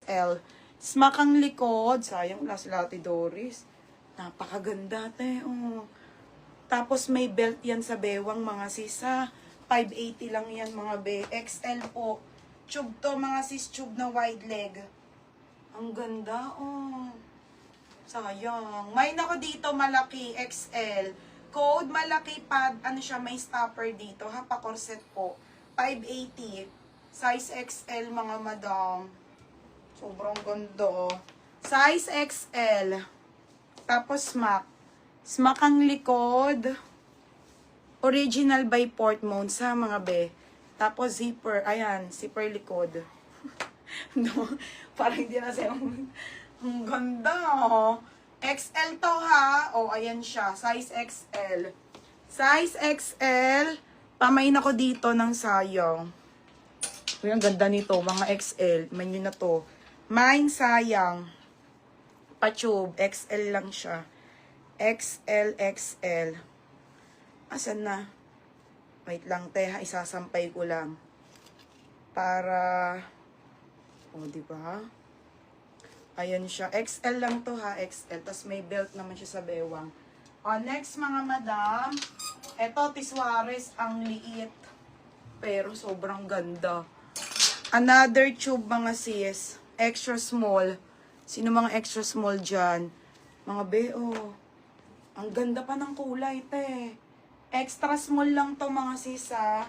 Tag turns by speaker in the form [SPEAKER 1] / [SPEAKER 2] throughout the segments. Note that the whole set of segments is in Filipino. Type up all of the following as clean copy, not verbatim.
[SPEAKER 1] L. Smack ang likod. Sayang, wala si Ate Doris. Napakaganda, te. Oh. Tapos may belt yan sa bewang, mga sisa. 580 lang yan, mga be. XL po. Tube to, mga sis. Tube na wide leg. Ang ganda, oh. Sayang. May nako dito, malaki. XL. Code, malaki pad. Ano siya, may stopper dito. Ha, pa corset po. 580. Size XL, mga madam. Sobrang ganda, oh. Size XL. Tapos smack. Smack ang likod. Original by port mount sa mga be. Tapos zipper. Ayan, zipper likod. No, parang hindi na siya. Ang ganda, oh. XL to, ha. Oh, ayan siya. Size XL. Size XL. Pamain ako dito ng sayang. Uy, ang ganda nito. Mga XL. Menu na to. Mine sayang. Patube. XL lang siya. XL, XL. Asan na? Wait lang, te, ha. Isasampay ko lang. Para... O, diba? Ayan siya. XL lang to, ha. XL. Tapos may belt naman siya sa bewang. O, next, mga madam. Eto, Tiswares. Ang liit. Pero sobrang ganda. Another tube, mga sis. Extra small. Sino mga extra small dyan? Mga beo. Ang ganda pa ng kulay, te. Extra small lang to, mga sis, ha.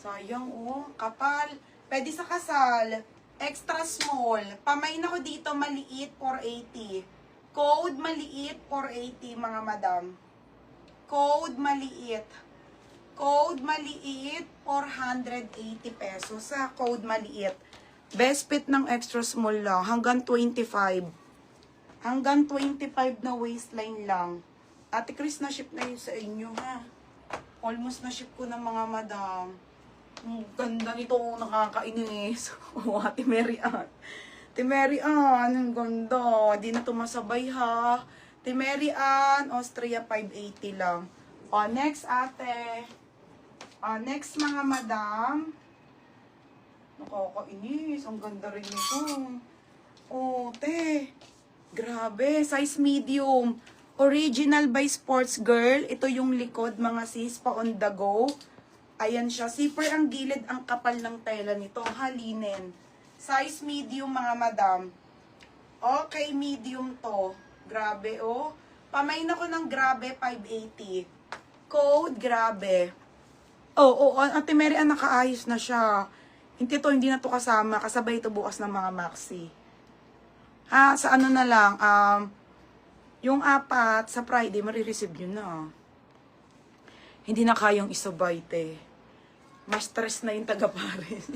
[SPEAKER 1] Sayang, oh. Kapal. Pwede sa kasal. Extra small. Pamain ako dito, maliit, 480. Code, maliit, 480, mga madam. Code, maliit. Code, maliit, 480 pesos. Sa code, maliit. Best fit ng extra small lang. Hanggang 25. Hanggang 25 na waistline lang. Ate Chris, na-ship na yun sa inyo, ha? Almost na-ship ko ng mga madam. Ang ganda nito, nakakainis. Oh, Ate Mary Ann. Ate Mary Ann, ang ganda. Di na tumasabay, ha? Ate Mary Ann, Austria, 580 lang. O, next, ate. O, next, mga madam. Nakakainis. Ang ganda rin nito. Oh, te. Grabe. Size medium. Original by Sports Girl. Ito yung likod, mga sis, pa on the go. Ayan siya. Zipper ang gilid, ang kapal ng tela nito. Halinen. Size medium, mga madam. Okay, medium to. Grabe, oh. Pamain ako ng grabe, 580. Code, grabe. Oh, Ate Mary, nakaayos na siya. Hindi na to kasama. Kasabay ito bukas ng mga maxi. Ha, sa ano na lang, yung 4 sa Friday, marireceive yun na. Hindi na kayang isabay, te. Mas stress na yung taga-pares.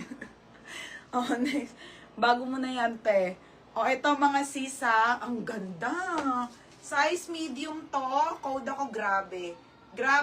[SPEAKER 1] Oh, next. Bago mo na yan, te. Oh, ito mga sisa. Ang ganda. Size medium to. Code ako, grabe. Grabe.